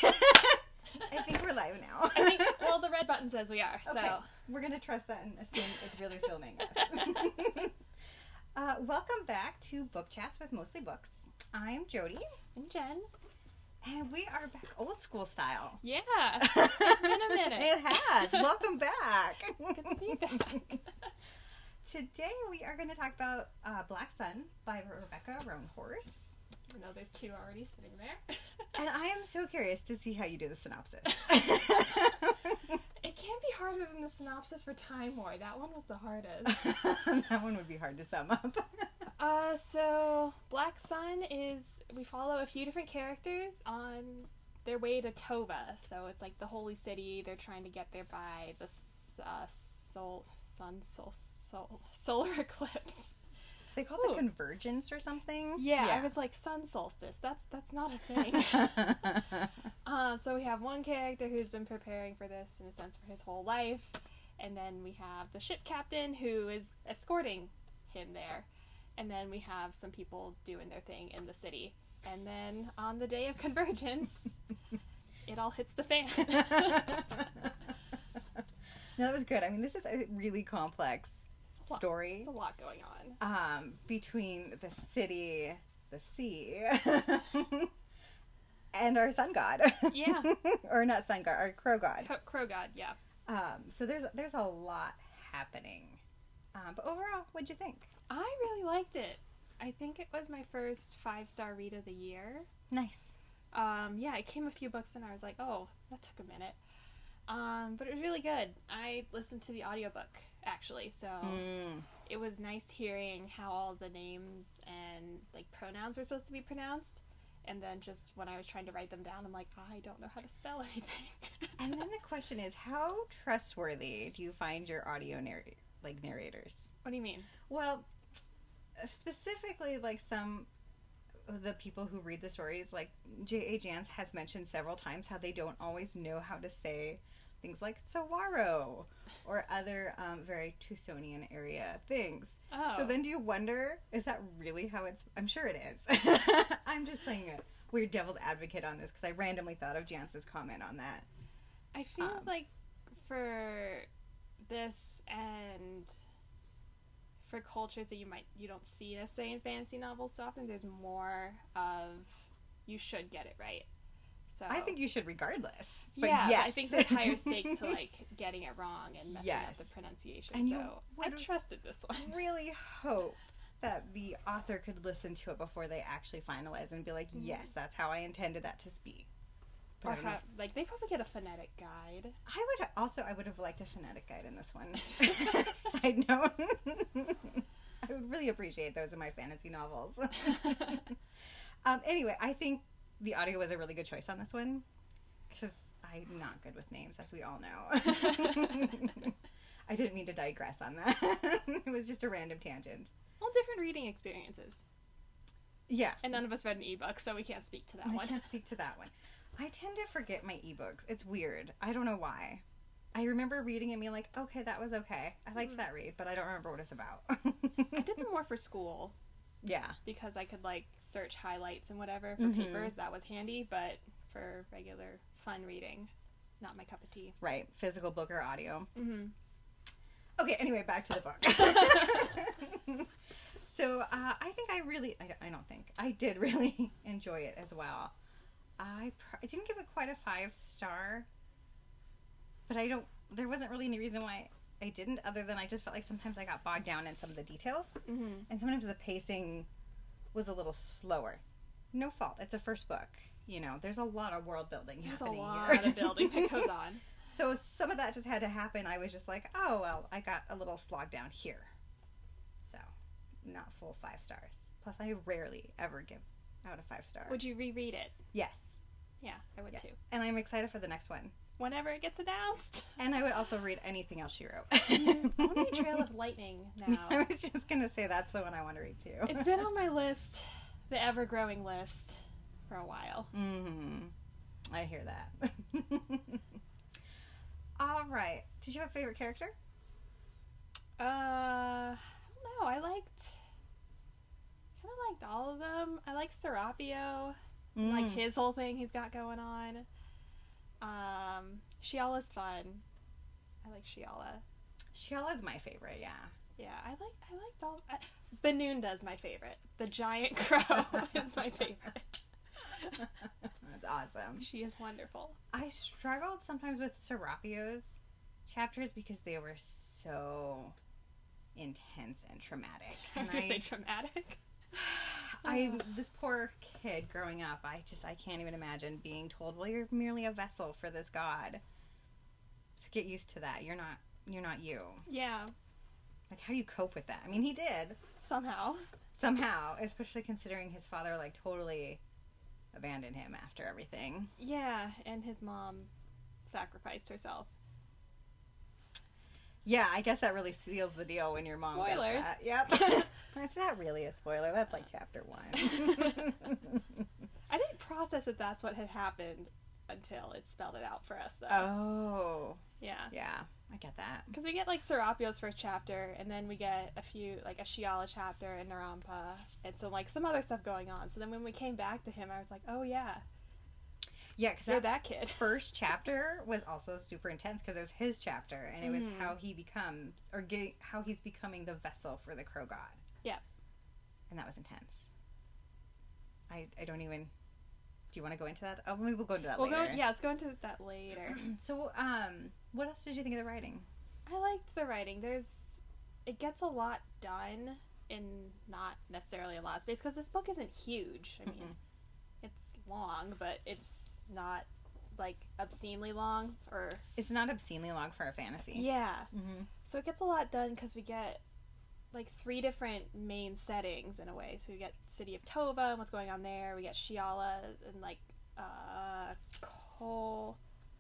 I think we're live now. I think, well, the red button says we are, so. Okay. We're going to trust that and assume it's really filming us. Welcome back to Book Chats with Mostly Books. I'm Jody. And Jen. And we are back old school style. Yeah. It's been a minute. It has. Welcome back. Good to be back. Today we are going to talk about Black Sun by Rebecca Roanhorse. I know there's two already sitting there. And I am so curious to see how you do the synopsis. It can't be harder than the synopsis for Time War. That one was the hardest. That one would be hard to sum up. So Black Sun is, we follow a few different characters on their way to Tova. So it's like the holy city. They're trying to get there by the solar eclipse. They call it convergence or something. Yeah, I was like, sun solstice. That's not a thing. So we have one character who's been preparing for this, in a sense, for his whole life. And then we have the ship captain who is escorting him there. And then we have some people doing their thing in the city. And then on the day of convergence, it all hits the fan. No, that was good. I mean, this is a really complex story. There's a lot going on. Between the city, the sea, and our sun god. Yeah. Or not sun god, our crow god. Crow god, yeah. So there's a lot happening. But overall, what'd you think? I really liked it. I think it was my first 5-star read of the year. Nice. Yeah, it came a few books and I was like, oh, that took a minute. But it was really good. I listened to the audiobook, actually, so it was nice hearing how all the names and, like, pronouns were supposed to be pronounced. And then just when I was trying to write them down, I'm like, I don't know how to spell anything. And then the question is, how trustworthy do you find your audio narrators? What do you mean? Well, specifically, like, some of the people who read the stories, like J.A. Jans has mentioned several times how they don't always know how to say things like saguaro or other very Tucsonian area things. Oh. So then do you wonder, is that really how it's... I'm sure it is. I'm just playing a weird devil's advocate on this because I randomly thought of Jance's comment on that. I feel like for this and for cultures that you don't see necessarily in fantasy novels so often, there's more of you should get it right. So I think you should regardless. But yeah, yes. but I think there's higher stakes to like getting it wrong and messing up the pronunciation. And so I trusted this one. Really hope that the author could listen to it before they actually finalize and be like, yes, that's how I intended that to speak. Or like they probably get a phonetic guide. I would have liked a phonetic guide in this one. Side note. I would really appreciate those in my fantasy novels. Anyway, I think the audio was a really good choice on this one because I'm not good with names, as we all know. I didn't mean to digress on that. It was just a random tangent. Well, different reading experiences. Yeah. And none of us read an ebook, so we can't speak to that one. I can't speak to that one. I tend to forget my ebooks. It's weird. I don't know why. I remember reading and being like, okay, that was okay. I liked that read, but I don't remember what it's about. I did them more for school. Yeah. Because I could, like, search highlights and whatever for papers. That was handy, but for regular fun reading, not my cup of tea. Right. Physical book or audio. Mm-hmm. Okay, anyway, back to the book. So, I did really enjoy it as well. I didn't give it quite a 5-star, but there wasn't really any reason why I didn't, other than I just felt like sometimes I got bogged down in some of the details, and sometimes the pacing was a little slower. No fault. It's a first book. You know, there's a lot of world building happening here. There's a lot of building that goes on. So some of that just had to happen. I was just like, oh, well, I got a little slogged down here. So, not full 5 stars. Plus, I rarely ever give out a 5-star. Would you reread it? Yes. Yeah, I would too. And I'm excited for the next one. Whenever it gets announced. And I would also read anything else she wrote. I want to read Trail of Lightning now. I was just going to say that's the one I want to read too. It's been on my list, the ever-growing list, for a while. Mm-hmm. I hear that. All right. Did you have a favorite character? I don't know. I liked all of them. I like Serapio. Like his whole thing he's got going on. Shiala's fun. I like Shiala. Shiala's my favorite, yeah. Yeah, I liked all. Benoonda's my favorite. The giant crow is my favorite. That's awesome. She is wonderful. I struggled sometimes with Serapio's chapters because they were so intense and traumatic. I was gonna say traumatic. This poor kid growing up, I can't even imagine being told, well, you're merely a vessel for this god. So get used to that. You're not you. Yeah. Like, how do you cope with that? I mean, he did. Somehow, especially considering his father, like, totally abandoned him after everything. Yeah, and his mom sacrificed herself. Yeah, I guess that really seals the deal when your mom Spoilers. does that. Yep. Is that really a spoiler? That's like chapter 1. I didn't process that that's what had happened until it spelled it out for us, though. Oh. Yeah. Yeah, I get that. Because we get, like, Serapio's first chapter, and then we get a few, like, a Shiala chapter and Narampa, and so, like, some other stuff going on. So then when we came back to him, I was like, oh, yeah. Yeah, because that kid. First chapter was also super intense because it was his chapter, and it was how he becomes, how he's becoming the vessel for the crow god. Yeah. And that was intense. I don't even... Do you want to go into that? Oh, maybe we'll go into that later. Let's go into that later. So, what else did you think of the writing? I liked the writing. It gets a lot done in not necessarily a lot of space, because this book isn't huge. I mean, it's long, but it's not, like, obscenely long, or... It's not obscenely long for a fantasy. Yeah. Mm-hmm. So it gets a lot done, because we get, like, 3 different main settings, in a way. So we get City of Tova and what's going on there. We get Shiala and, like,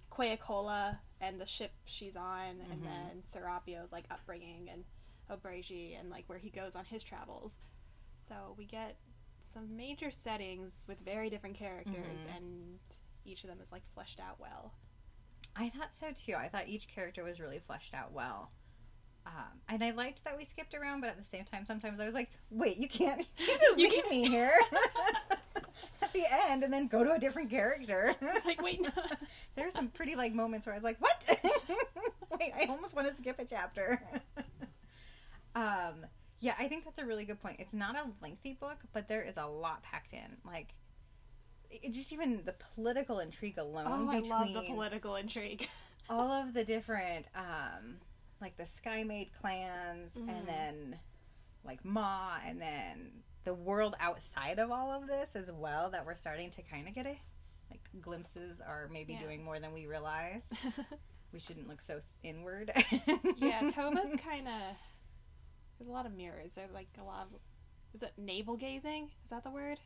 Queacola and the ship she's on, and then Serapio's, like, upbringing, and Obregi, and, like, where he goes on his travels. So we get some major settings with very different characters, and each of them is, like, fleshed out well. I thought so, too. I thought each character was really fleshed out well. And I liked that we skipped around, but at the same time, sometimes I was like, wait, you can't just leave me here at the end and then go to a different character. It's like, wait, no. There's some pretty, like, moments where I was like, what? Wait, I almost want to skip a chapter. Yeah, I think that's a really good point. It's not a lengthy book, but there is a lot packed in. Like, just even the political intrigue alone. Oh, I love the political intrigue. All of the different, like, the Sky Maid clans, and then, like, Ma, and then the world outside of all of this as well, that we're starting to kind of get like, glimpses are maybe doing more than we realize. We shouldn't look so inward. Yeah, Tova's kind of... There's a lot of mirrors. There's, like, a lot of... Is it navel gazing? Is that the word?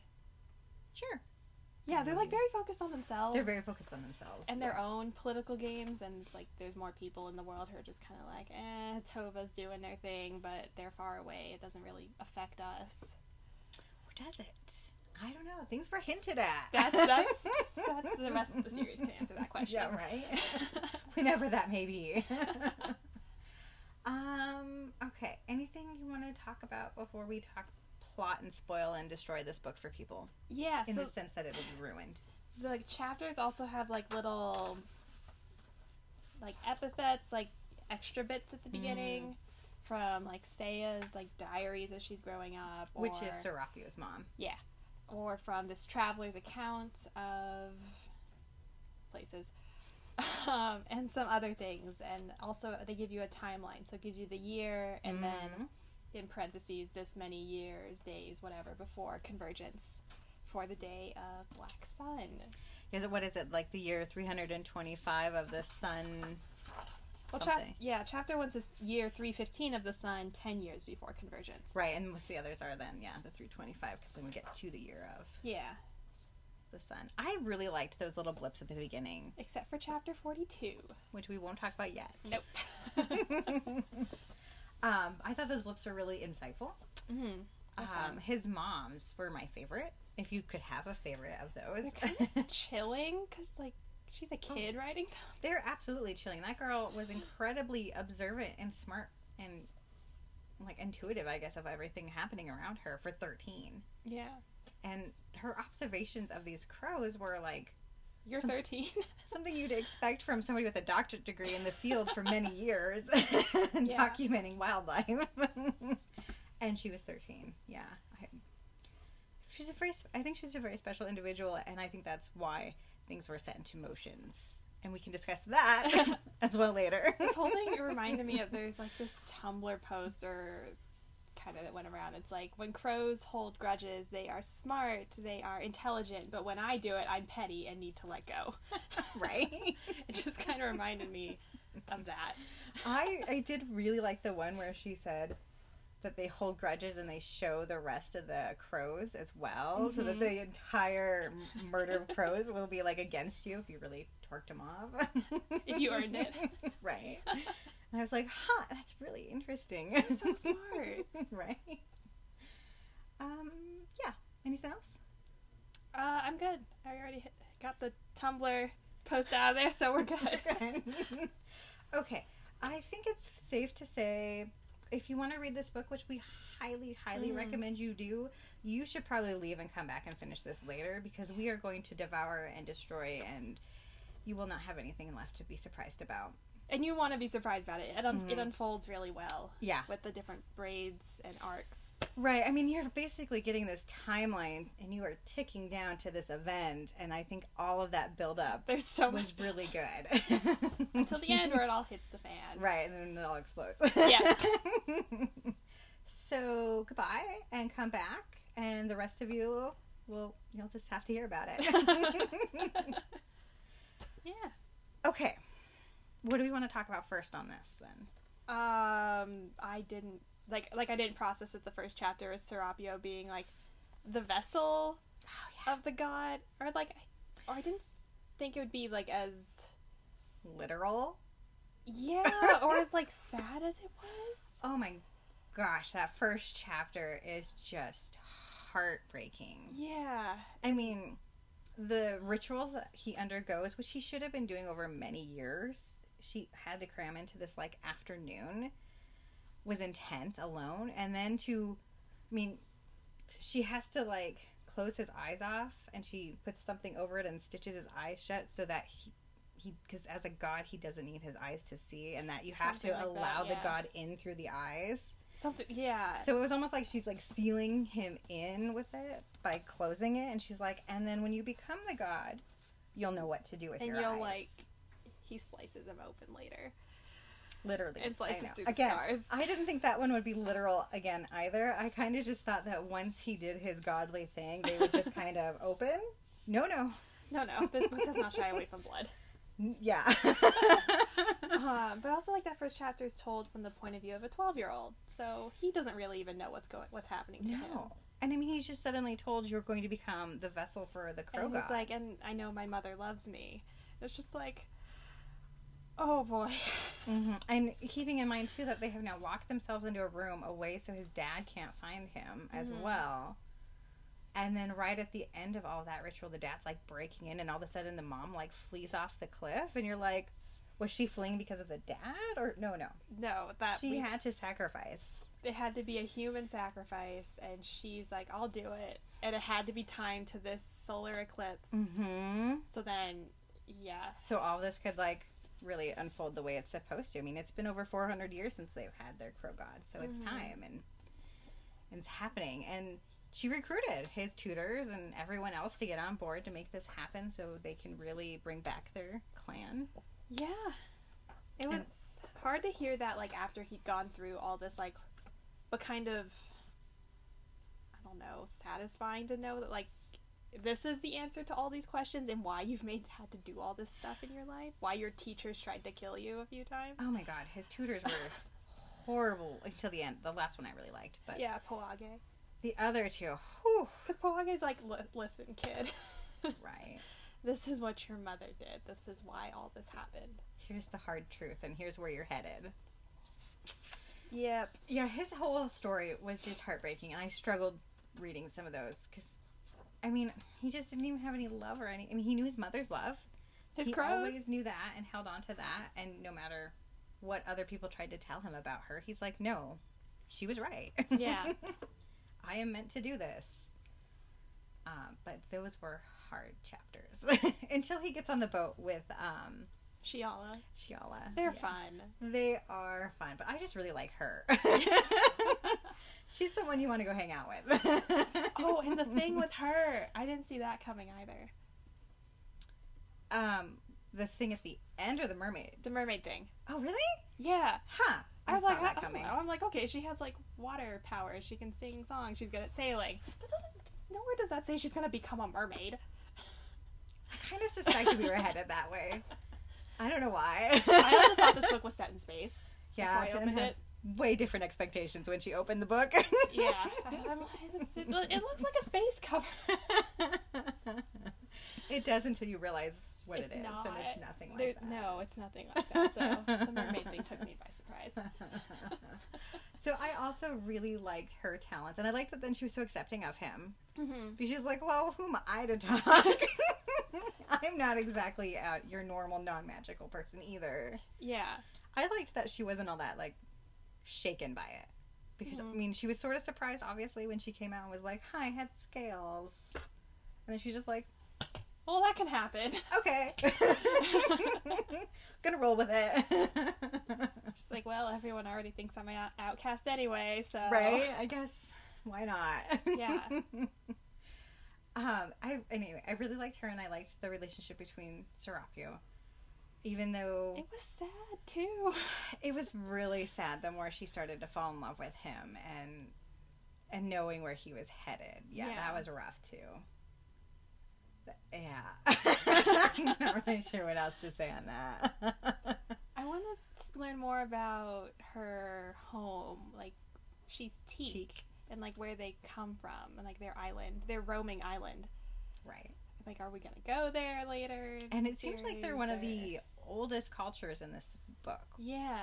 Sure. Yeah, they're, like, very focused on themselves. They're very focused on themselves. And their own political games, and, like, there's more people in the world who are just kind of like, Tova's doing their thing, but they're far away. It doesn't really affect us. Or does it? I don't know. Things were hinted at. That's the rest of the series to answer that question. Yeah, right? Whenever that may be. Okay. Anything you want to talk about before we talk plot and spoil and destroy this book for people? Yeah. In the sense that it will be ruined. The, like, chapters also have, like, little, like, epithets, like, extra bits at the beginning from, like, Seiya's, like, diaries as she's growing up. Which is Serapio's mom. Yeah. Or from this traveler's account of places. And some other things. And also they give you a timeline. So it gives you the year, and then in parentheses, this many years, days, whatever, before convergence for the day of Black Sun. What is it, like the year 325 of the sun? Well, chapter 1 says year 315 of the sun, 10 years before convergence. Right, and most of the others are then, the 325, because then we get to the year of the sun. I really liked those little blips at the beginning. Except for chapter 42. Which we won't talk about yet. Nope. I thought those blips were really insightful. His moms were my favorite. If you could have a favorite of those. They're kind of chilling, because, like, she's a kid writing them. They're absolutely chilling. That girl was incredibly observant and smart and, like, intuitive, I guess, of everything happening around her for 13. Yeah. And her observations of these crows were, like, You're 13. Something you'd expect from somebody with a doctorate degree in the field for many years and documenting wildlife. And she was 13. Yeah. I think she was a very special individual, and I think that's why things were set into motions. And we can discuss that as well later. This whole thing reminded me of, there's like this Tumblr post or kind of that went around. It's like, when crows hold grudges, they are smart, they are intelligent, but when I do it, I'm petty and need to let go. Right? It just kind of reminded me of that. I did really like the one where she said that they hold grudges and they show the rest of the crows as well, so that the entire murder of crows will be like against you if you really torqued them off. If you earned it. Right. And I was like, that's really interesting. You're so smart. Right. Yeah. Anything else? I'm good. I already got the Tumblr post out of there, so we're good. Okay. I think it's safe to say, if you want to read this book, which we highly, highly recommend you do, you should probably leave and come back and finish this later, because we are going to devour and destroy, and you will not have anything left to be surprised about. And you want to be surprised about it. It unfolds really well. Yeah. With the different braids and arcs. Right. I mean, you're basically getting this timeline, and you are ticking down to this event, and I think all of that build-up was really good. Until the end, where it all hits the fan. Right, and then it all explodes. Yeah. So, goodbye, and come back, and the rest of you'll just have to hear about it. Yeah. Okay. What do we want to talk about first on this, then? I didn't I didn't process it the first chapter as Serapio being like the vessel of the god, or I didn't think it would be like as literal. Yeah, or as like sad as it was. Oh my gosh, that first chapter is just heartbreaking. Yeah. I mean, the rituals that he undergoes, which he should have been doing over many years, she had to cram into this like afternoon, was intense alone. And then she has to like close his eyes off, and she puts something over it and stitches his eyes shut so that he because as a god he doesn't need his eyes to see, and that you have to allow the god in through the eyes. Something, yeah. So it was almost like she's like sealing him in with it by closing it, and she's like, and then when you become the god, you'll know what to do with your eyes. And you'll like, he slices him open later. Literally. And slices through the stars. I didn't think that one would be literal again either. I kind of just thought that once he did his godly thing, they would just kind of open. No. This book does not shy away from blood. Yeah. But also, like, that first chapter is told from the point of view of a 12-year-old, so he doesn't really even know what's happening to him. And I mean, he's just suddenly told you're going to become the vessel for the crow god. He's like, and I know my mother loves me. It's just like, oh boy. Mm-hmm. And keeping in mind too that they have now locked themselves into a room away so his dad can't find him as well. And then right at the end of all that ritual, the dad's like breaking in, and all of a sudden the mom like flees off the cliff, and you're like, was she fleeing because of the dad? Or no, that she had to sacrifice. It had to be a human sacrifice, and she's like, I'll do it. And it had to be timed to this solar eclipse. Mm-hmm. So then, yeah. So all this could like really unfold the way it's supposed to. I mean, it's been over 400 years since they've had their crow god, so it's time, and it's happening. And she recruited his tutors and everyone else to get on board to make this happen so they can really bring back their clan. Yeah. It was hard to hear that, like, after he'd gone through all this, like, but kind of, I don't know, satisfying to know that, like, this is the answer to all these questions and why you've had to do all this stuff in your life. Why your teachers tried to kill you a few times. Oh my god, his tutors were horrible until the end. The last one I really liked. But yeah, Poage. The other two, whew. Because Poage's like, listen, kid. Right. This is what your mother did. This is why all this happened. Here's the hard truth, and here's where you're headed. Yep. Yeah, his whole story was just heartbreaking, and I struggled reading some of those, because, I mean, he just didn't even have any love or any, I mean, he knew his mother's love. He always knew that and held on to that, and no matter what other people tried to tell him about her, he's like, no, she was right. Yeah. I am meant to do this. But those were hard chapters. Until he gets on the boat with Shiala. They're fun. They are fun, but I just really like her. She's someone you want to go hang out with. Oh, and the thing with her, I didn't see that coming either. The thing at the end or the mermaid? The mermaid thing. Oh, really? Yeah. Huh. I was saw like, that coming. I'm like, okay, she has like water powers. She can sing songs. She's good at sailing. Nowhere does that say she's gonna become a mermaid. I kind of suspected we were headed that way. I don't know why. I also thought this book was set in space. Yeah, before I opened it. Way different expectations when she opened the book. Yeah. It looks like a space cover. It does until you realize what It's it is, not. and it's nothing like that. No, it's nothing like that. So the mermaid thing took me by surprise. So I also really liked her talents, and I liked that then she was so accepting of him. Mm-hmm. Because she's like, well, who am I to talk? I'm not exactly your normal non-magical person either. Yeah. I liked that she wasn't all that, like, shaken by it. Because, I mean, she was sort of surprised, obviously, when she came out and was like, hi, I had scales. And then she's just like, well, that can happen. okay. Gonna roll with it. She's like, well, everyone already thinks I'm an outcast anyway, so... Right? I guess, why not? Yeah. Anyway, I really liked her, and I liked the relationship between Serapio. Even though... It was sad, too. It was really sad the more she started to fall in love with him, and knowing where he was headed. Yeah, that was rough, too. Yeah. I'm not really sure what else to say on that. I want to learn more about her home. Like, she's Teak. And, like, where they come from. And, like, their island. Their roaming island. Right. Like, are we going to go there later? And it seems like they're one of the oldest cultures in this book. Yeah.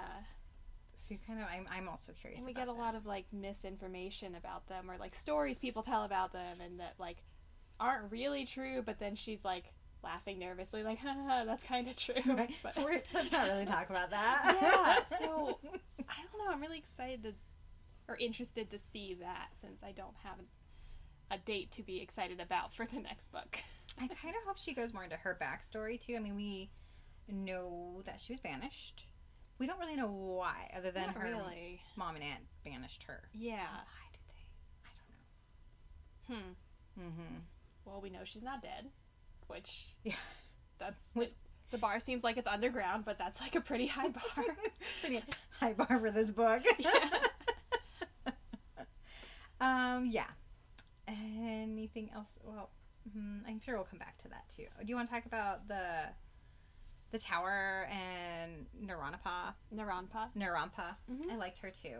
So you kind of, I'm also curious and we about get a lot of, like, misinformation about them. Or, like, stories people tell about them. And that, like, aren't really true. But then she's, like, laughing nervously. Like, haha, that's kind of true. Right. But... let's not really talk about that. Yeah. So, I don't know. I'm really excited to... or interested to see that, since I don't have a date to be excited about for the next book. I kind of hope she goes more into her backstory too. I mean, we know that she was banished. We don't really know why, other than Not her really. mom and aunt banished her. Yeah. Why did they? I don't know. Mm-hmm. Well, we know she's not dead, which that's the bar seems like it's underground, but that's like a pretty high bar. Pretty high bar for this book. Yeah. Yeah. Anything else? Well, I'm sure we'll come back to that too. Do you want to talk about the tower and Naranpa? Narampa. Mm-hmm. I liked her too.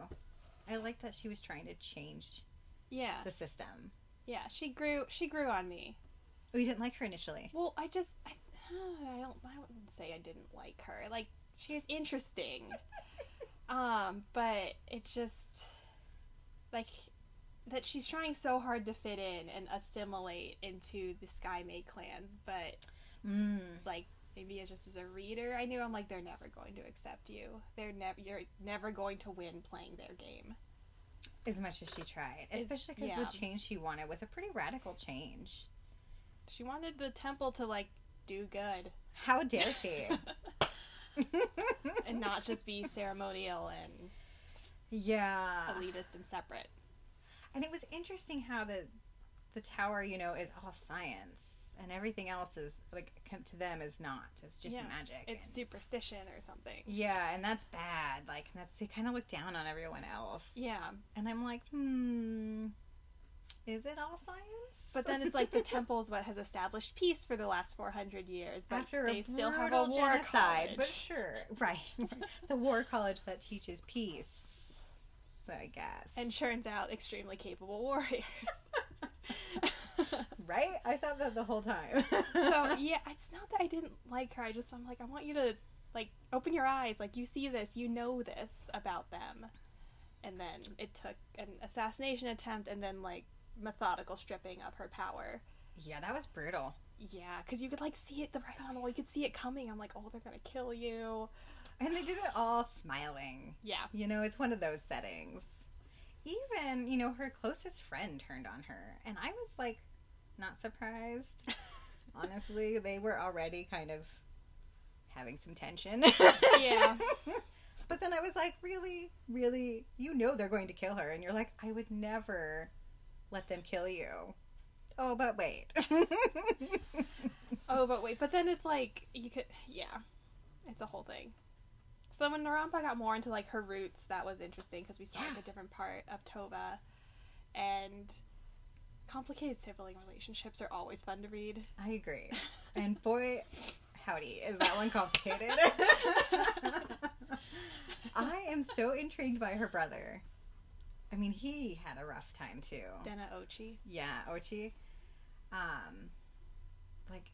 I liked that she was trying to change the system. Yeah, she grew on me. Oh, you didn't like her initially? Well, I wouldn't say I didn't like her. Like, she was interesting. But it's just like that she's trying so hard to fit in and assimilate into the Sky Maid clans, but like, maybe it's just as a reader, I knew, I'm like, they're never going to accept you. You're never going to win playing their game. As much as she tried. Especially because the change she wanted was a pretty radical change. She wanted the temple to, like, do good. How dare she? And not just be ceremonial and elitist and separate. And it was interesting how the tower, you know, is all science, and everything else is, like, to them is not. It's just magic. It's superstition or something. Yeah, and that's bad. Like, they kind of look down on everyone else. Yeah. And I'm like, is it all science? But then it's like the temple's what has established peace for the last 400 years, but after they still have a war genocide, college. But sure, right. The war college that teaches peace. So I guess. And churns out extremely capable warriors. Right? I thought that the whole time. So, yeah, it's not that I didn't like her. I'm like, I want you to, like, open your eyes. Like, you see this. You know this about them. And then it took an assassination attempt and then, like, methodical stripping of her power. Yeah, that was brutal. Yeah, because you could, like, see it right on the wall. You could see it coming. I'm like, oh, they're going to kill you. And they did it all smiling. Yeah. You know, it's one of those settings. Even, you know, her closest friend turned on her. And I was, like, not surprised. Honestly, they were already kind of having some tension. Yeah. But then I was like, really, really, you know they're going to kill her. And you're like, I would never let them kill you. Oh, but wait. Oh, but wait. But then it's like, you could, yeah. It's a whole thing. So when Narampa got more into, like, her roots, that was interesting because we saw, like, a different part of Tova. And complicated sibling relationships are always fun to read. I agree. And boy, howdy, is that one complicated. I am so intrigued by her brother. I mean, he had a rough time, too. Dena Ochi. Yeah, Ochi. Like,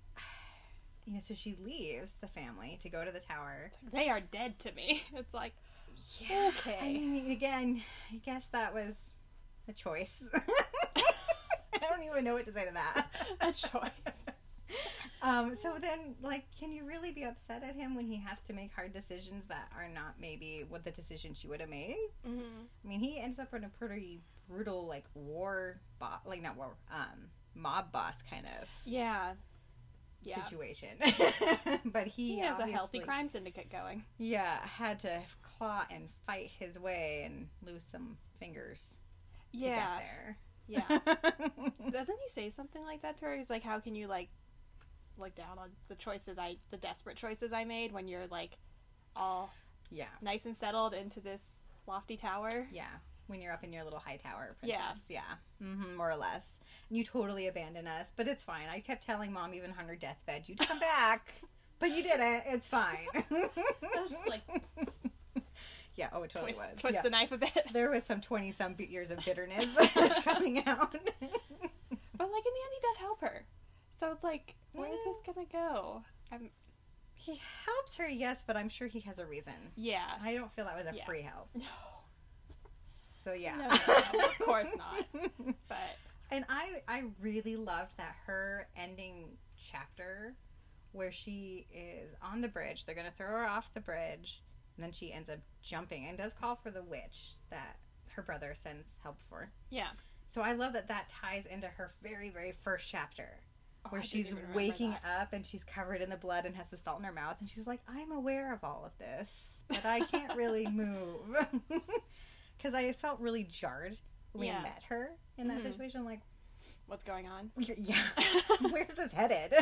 you know, so she leaves the family to go to the tower. They are dead to me. It's like, yeah, okay. I mean, again, I guess that was a choice. I don't even know what to say to that. A choice. So then, like, can you really be upset at him when he has to make hard decisions that are not maybe what the decision she would have made? Mm-hmm. I mean, he ends up in a pretty brutal, like, mob boss kind of situation. But he has a healthy crime syndicate going. Yeah, had to claw and fight his way and lose some fingers to get there. Yeah. Doesn't he say something like that to her? He's like, how can you, like look down on the desperate choices I made when you're, like, all nice and settled into this lofty tower? Yeah. When you're up in your little high tower, princess. Yeah. Mm-hmm, more or less. And you totally abandoned us, but it's fine. I kept telling Mom even on her deathbed, you'd come back. But you didn't. It's fine. Just, like... Yeah, oh, it totally was. Twist the knife a bit. There was some 20-some years of bitterness coming out. But, like, in the end, he does help her. So it's like, where is this gonna go? He helps her, yes, but I'm sure he has a reason. Yeah. I don't feel that was a free help. No. So, yeah. No, of course not. But... And I really loved that her ending chapter where she is on the bridge. They're going to throw her off the bridge. And then she ends up jumping and does call for the witch that her brother sends help for. Yeah. So I love that ties into her very, very first chapter. Where she's waking up and she's covered in the blood and has the salt in her mouth. And she's like, I'm aware of all of this, but I can't really move. Because I felt really jarred when we met her in that situation. Like, what's going on? Yeah. Where's this headed?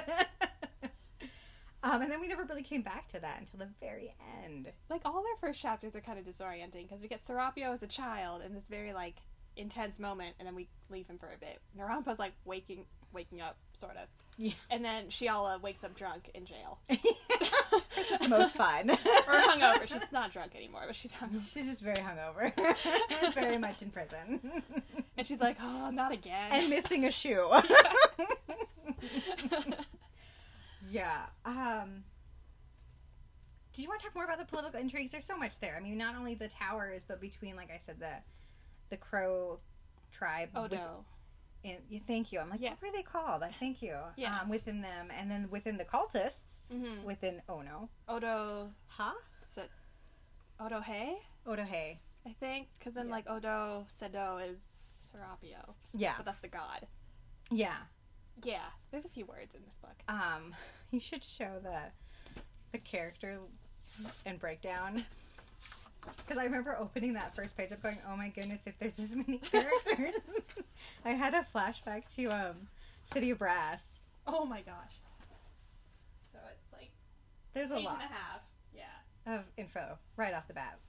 And then we never really came back to that until the very end. Like, all their first chapters are kind of disorienting because we get Serapio as a child in this very, like, intense moment, and then we leave him for a bit. Narampa's, like, waking up, sort of. Yeah. And then Shiala wakes up drunk in jail. Which is the most fun. Or hungover. She's not drunk anymore, but she's hungover. She's just very hungover. Very much in prison. And she's like, oh, not again. And missing a shoe. Yeah. Did you want to talk more about the political intrigues? There's so much there. I mean, not only the towers, but between, like I said, the Crow tribe. Odo. Thank you. I'm like, what were they called? Thank you. Yeah. Within them, and then within the cultists, within Ono. Odo. Ha? Odo Hey? Odo Hey. I think, because then, like, Odo Sedo is Serapio. Yeah. But that's the god. Yeah. Yeah. There's a few words in this book. You should show the character and breakdown. Because I remember opening that first page up going, oh my goodness, if there's this many characters. I had a flashback to City of Brass. Oh my gosh. So it's like there's a lot and a half. of info right off the bat.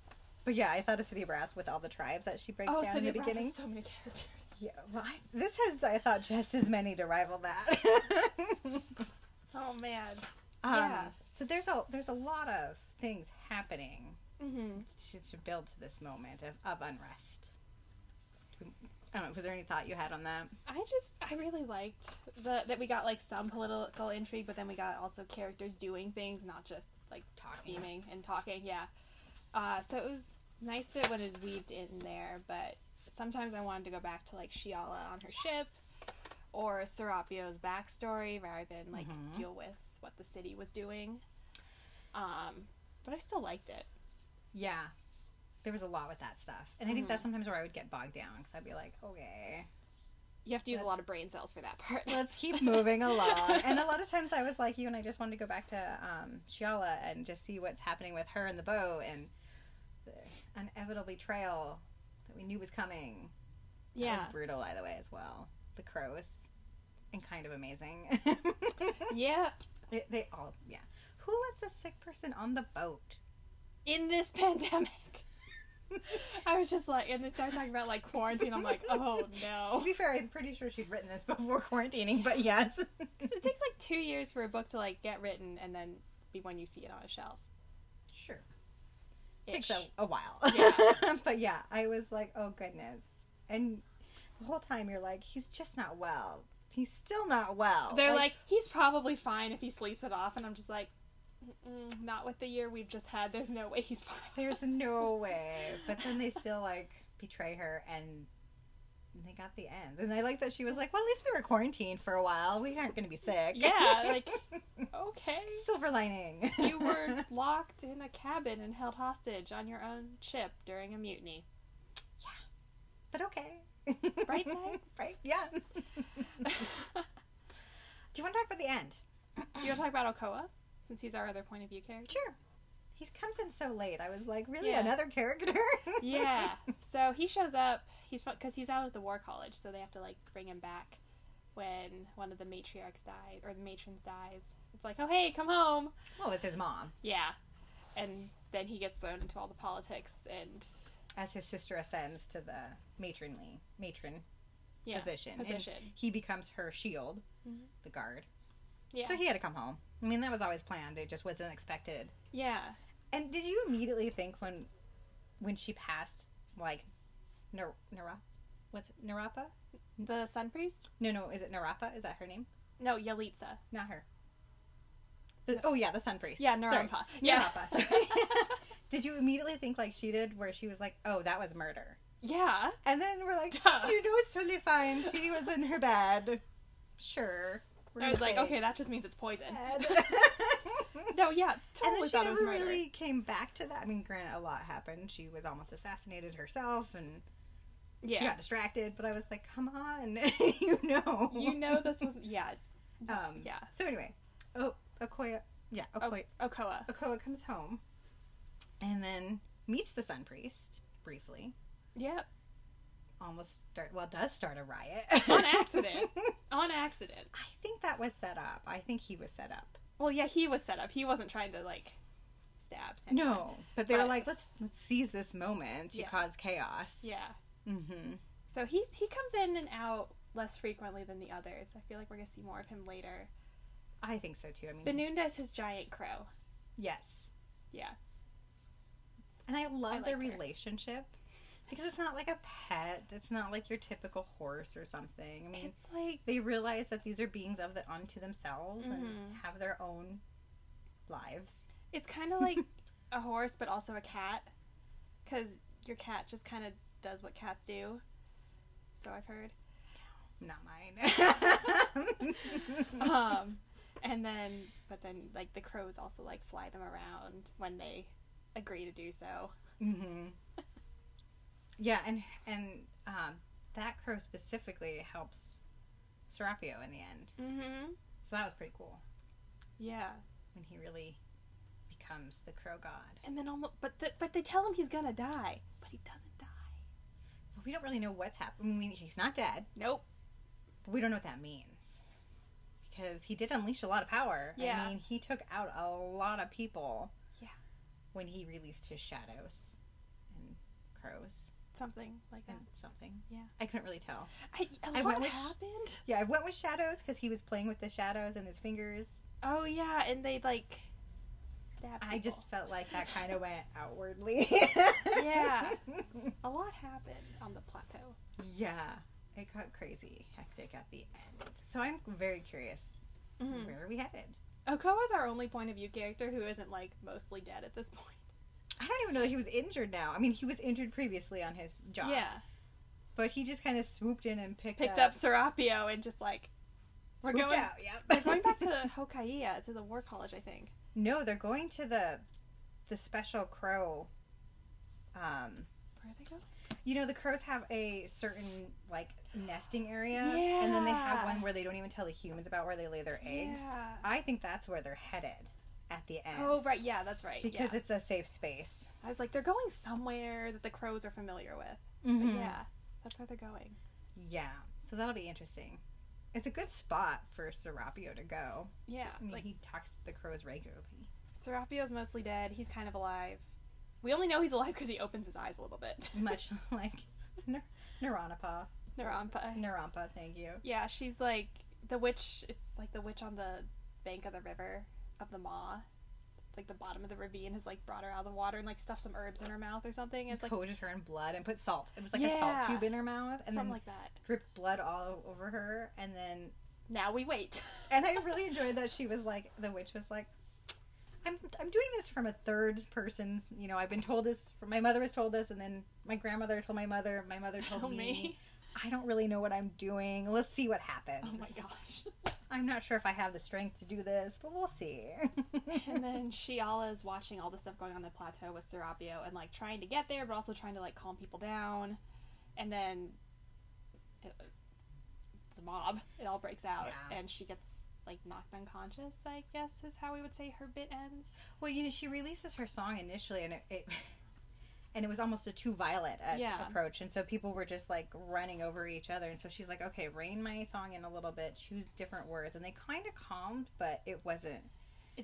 But yeah, I thought of City of Brass with all the tribes that she breaks down City in the of Brass beginning. has so many characters. Yeah, well, this has, I thought, just as many to rival that. Oh man. Yeah. So there's a lot of things happening to build to this moment of unrest. I don't know, was there any thought you had on that? I really liked that we got, like, some political intrigue, but then we got also characters doing things, not just, like, scheming and talking, yeah. So it was nice that when it was weaved in there, but sometimes I wanted to go back to, like, Shiala on her ship, or Serapio's backstory, rather than, like, deal with what the city was doing. But I still liked it. Yeah. There was a lot with that stuff. And I think that's sometimes where I would get bogged down, because I'd be like, okay. You have to use a lot of brain cells for that part. Let's keep moving along. And a lot of times I was like you, and I just wanted to go back to Shiala and just see what's happening with her and the bow and the inevitable betrayal that we knew was coming. Yeah. That was brutal, by the way, as well. The crows. And kind of amazing. Yeah. They all, yeah. Who lets a sick person on the boat? In this pandemic. I was just like, and they started talking about like quarantine. I'm like, oh no. To be fair, I'm pretty sure she'd written this before quarantining, but yes. It takes like 2 years for a book to like get written and then be when you see it on a shelf. Sure. Takes a while. Yeah. But yeah, I was like, oh goodness. And the whole time you're like, he's just not well. He's still not well. They're like, he's probably fine if he sleeps it off. And I'm just like, not with the year we've just had. There's no way he's fine. There's no way. But then they still like betray her and they got the end. And I like that she was like, well, at least we were quarantined for a while. We aren't going to be sick. Yeah, like, okay. Silver lining. You were locked in a cabin and held hostage on your own ship during a mutiny. Yeah. But okay. Bright sides? Right, yeah. Do you want to talk about the end? Do you want to talk about Okoa? Since he's our other point of view character? Sure. He comes in so late. I was like, really? Yeah. Another character? Yeah. So he shows up. Because he's out at the war college, so they have to like bring him back when one of the matriarchs dies, or the matrons dies. It's like, oh hey, come home. Well, it's his mom. Yeah. And then he gets thrown into all the politics and... As his sister ascends to the matron position. And he becomes her shield, the guard. Yeah. So he had to come home. I mean, that was always planned. It just wasn't expected. Yeah. And did you immediately think when she passed, like, Narapa? The Sun Priest? No, is it Narapa? Is that her name? No, Yalitza. Not her. Oh, yeah, the Sun Priest. Yeah, Narampa. Yeah. Narapa, sorry. Did you immediately think like she did, where she was like, oh, that was murder? Yeah. And then we're like, it's really fine. She was in her bed. Sure. I was like, okay, that just means it's poison. No, yeah, totally. And then thought she it was never murder. really came back to that. I mean, granted, a lot happened. She was almost assassinated herself, and she got distracted. But I was like, come on, you know this was yeah. So anyway, Okoa comes home, and then meets the Sun Priest briefly. Yep. Does start a riot on accident. On accident. I think that was set up. I think he was set up. Well, yeah, he was set up. He wasn't trying to like stab anyone. No, but they were like, let's seize this moment to cause chaos. Yeah. Mm-hmm. So he comes in and out less frequently than the others. I feel like we're gonna see more of him later. I think so too. I mean, Benunda is his giant crow. Yes. Yeah. And I love their relationship. Because it's not like a pet. It's not like your typical horse or something. I mean, it's like they realize that these are beings unto themselves and have their own lives. It's kind of like a horse, but also a cat. Because your cat just kind of does what cats do. So I've heard. Not mine. But then, like, the crows also, like, fly them around when they agree to do so. Mm-hmm. Yeah, and that crow specifically helps Serapio in the end. Mm-hmm. So that was pretty cool. Yeah. When he really becomes the crow god. And then but they tell him he's gonna die, but he doesn't die. Well, we don't really know what's happening. I mean, he's not dead. Nope. But we don't know what that means. Because he did unleash a lot of power. Yeah. I mean, he took out a lot of people. Yeah. When he released his shadows and crows. Something like that. Something. Yeah. I couldn't really tell. What happened? Yeah, I went with shadows because he was playing with the shadows and his fingers. Oh, yeah, and they, like, stab people. I just felt like that kind of went outwardly. Yeah. A lot happened on the plateau. Yeah. It got crazy hectic at the end. So I'm very curious. Where are we headed? Okoa's our only point of view character who isn't, like, mostly dead at this point. I don't even know that he was injured now. I mean, he was injured previously on his job. Yeah. But he just kind of swooped in and picked up Serapio and just, like, we're going out. Yep. They're going back to Hokaiia, to the war college, I think. No, they're going to the special crow. Where are they going? You know, the crows have a certain, like, nesting area. Yeah. And then they have one where they don't even tell the humans about where they lay their eggs. Yeah. I think that's where they're headed at the end. Oh, right. Yeah, that's right. Because it's a safe space. I was like, they're going somewhere that the crows are familiar with. Mm-hmm. But yeah, that's where they're going. Yeah. So that'll be interesting. It's a good spot for Serapio to go. Yeah. I mean, he talks to the crows regularly. Serapio's mostly dead. He's kind of alive. We only know he's alive because he opens his eyes a little bit. Much like Naranapa. Narampa. Thank you. Yeah, she's like the witch. It's like the witch on the bank of the river of the Maw. Like the bottom of the ravine has like brought her out of the water and like stuffed some herbs in her mouth or something. It's like coated her in blood and put salt. It was like a salt cube in her mouth and something then like that. Dripped blood all over her and then now we wait. And I really enjoyed that she was like, the witch was like, I'm doing this from a third person. You know, I've been told this. My mother was told this, and then my grandmother told my mother. My mother told me. I don't really know what I'm doing. Let's see what happens. Oh my gosh. I'm not sure if I have the strength to do this, but we'll see. And then Shiala is watching all the stuff going on the plateau with Serapio and like trying to get there, but also trying to like calm people down. And then it's a mob. It all breaks out, and she gets like knocked unconscious, I guess is how we would say her bit ends. Well, you know, she releases her song initially, and it was almost a too violent approach, and so people were just like running over each other, and so she's like, okay, rein my song in a little bit, choose different words, and they kind of calmed, but it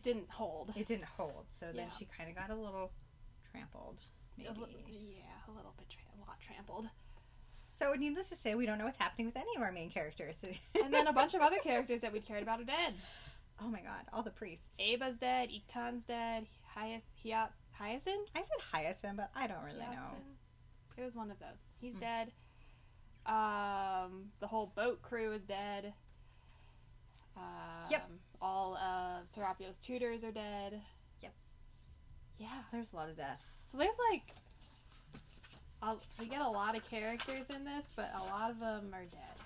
didn't hold. So then she kind of got a little trampled, maybe. A little bit a lot trampled. So needless to say, we don't know what's happening with any of our main characters. And then a bunch of other characters that we'd cared about are dead. Oh my god, all the priests. Aba's dead, Iktan's dead, Hyacinth? I said Hyacinth, but I don't really know. It was one of those. He's dead. The whole boat crew is dead. Yep. All of Serapio's tutors are dead. Yep. Yeah. There's a lot of death. So there's like... we get a lot of characters in this, but a lot of them are dead.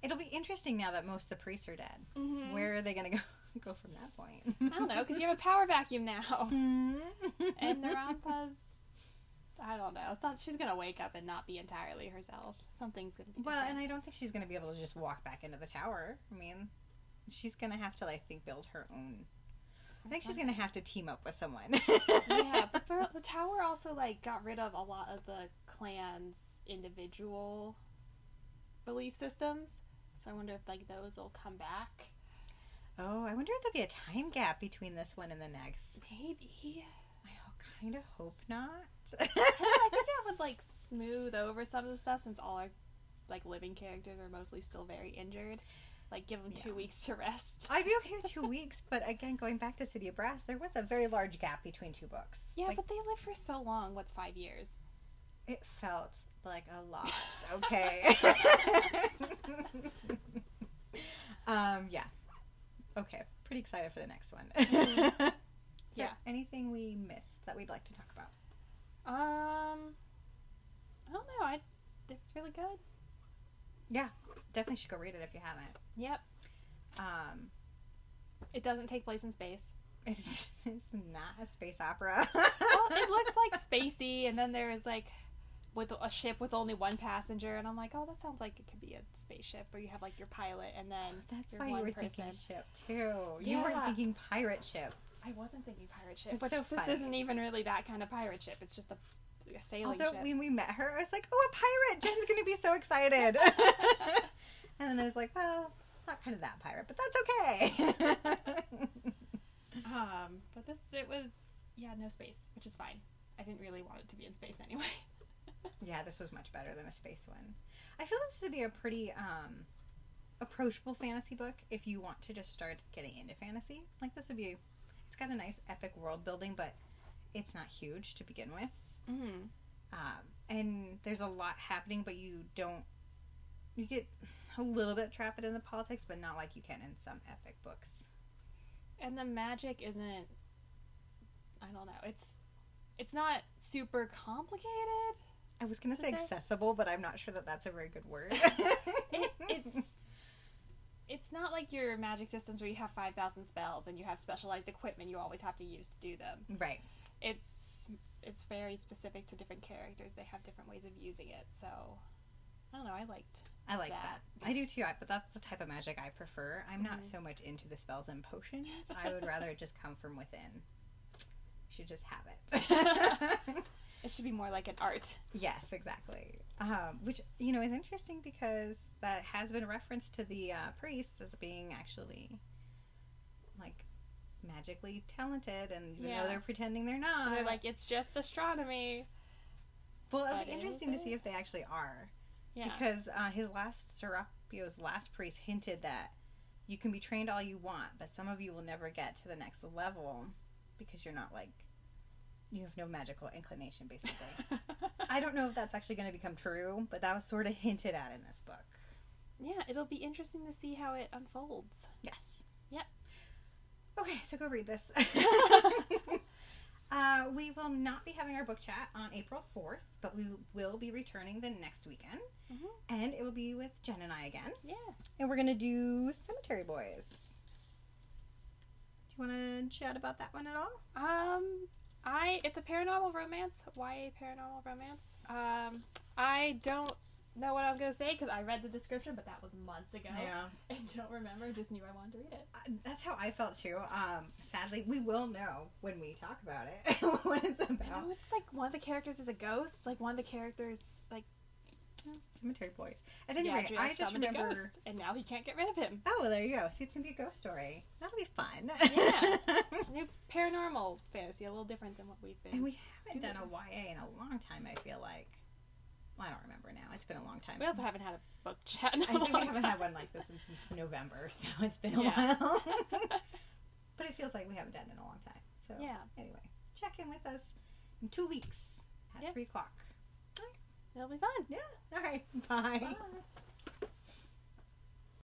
It'll be interesting now that most of the priests are dead. Mm-hmm. Where are they going to go from that point? I don't know, because you have a power vacuum now. And Narampa's... I don't know. She's going to wake up and not be entirely herself. Something's going to be different. Well, and I don't think she's going to be able to just walk back into the tower. I mean, she's going to have to, I think, build her own... I think she's going to have to team up with someone. Yeah, but the tower also, like, got rid of a lot of the clan's individual belief systems. So I wonder if, like, those will come back. Oh, I wonder if there'll be a time gap between this one and the next. Maybe. I kind of hope not. I think that would, like, smooth over some of the stuff since all our, like, living characters are mostly still very injured. Like, give them 2 weeks to rest. I'd be okay with 2 weeks, but again, going back to City of Brass, there was a very large gap between 2 books. Yeah, like, but they lived for so long. What's 5 years? It felt like a lot. Okay. Yeah. Okay. Pretty excited for the next one. Mm-hmm. So, anything we missed that we'd like to talk about? I don't know. It was really good. Yeah. Definitely should go read it if you haven't. Yep. It doesn't take place in space. It's not a space opera. Well, it looks like spacey, and then there is like with a ship with only one passenger, and I'm like, oh, that sounds like it could be a spaceship where you have like your pilot and then that's your why one you were person. thinking ship too. Yeah. You weren't thinking pirate ship. I wasn't thinking pirate ship, It's but so this funny. isn't even really that kind of pirate ship. It's just a sailing Although ship. when we met her, I was like, oh, a pirate! Jen's going to be so excited. And then I was like, well, not kind of that pirate, but that's okay. But it was, no space, which is fine. I didn't really want it to be in space anyway. Yeah, this was much better than a space one. I feel this would be a pretty approachable fantasy book if you want to just start getting into fantasy. Like, this would be, it's got a nice epic world building, but it's not huge to begin with. Mm-hmm. And there's a lot happening, but you get a little bit trapped in the politics, but not like you can in some epic books. And the magic isn't, I don't know, it's not super complicated. I was going to say accessible, but I'm not sure that that's a very good word. It's not like your magic systems where you have 5,000 spells and you have specialized equipment you always have to use to do them. Right. it's very specific to different characters. They have different ways of using it. So I don't know. I liked that. I do too. But that's the type of magic I prefer. I'm not so much into the spells and potions. I would rather it just come from within. You should just have it. It should be more like an art. Yes, exactly. Which, you know, is interesting because that has been referenced to the priests as being actually, like, magically talented, and even though they're pretending they're not. And they're like, it's just astronomy. Well, it'll be interesting to see if they actually are. Yeah. Because Serapio's last priest hinted that you can be trained all you want, but some of you will never get to the next level because you're not, like, you have no magical inclination, basically. I don't know if that's actually going to become true, but that was sort of hinted at in this book. Yeah, it'll be interesting to see how it unfolds. Yes. Yep. Okay, so go read this. We will not be having our book chat on April 4th, but we will be returning the next weekend. Mm-hmm. And it will be with Jen and I again. Yeah. And we're going to do Cemetery Boys. Do you want to chat about that one at all? It's a paranormal romance, YA paranormal romance. I don't know what I'm going to say because I read the description, but that was months ago. Yeah. I don't remember, just knew I wanted to read it. That's how I felt too. Sadly, we will know when we talk about it, what it's about. I know it's like one of the characters is a ghost, like one of the characters, like... Cemetery Boys. At any rate, I just remember... a ghost, and now he can't get rid of him. Oh, well, there you go. See, it's going to be a ghost story. That'll be fun. Yeah. New paranormal fantasy, a little different than what we've been And we haven't done a YA in a long time, I feel like. Well, I don't remember now. It's been a long time. We also haven't had a book chat in a I think we haven't time. had one like this since November, so it's been a while. But it feels like we haven't done it in a long time. So, anyway, check in with us in 2 weeks at 3 o'clock. It'll be fun. Yeah. All right. Bye. Bye.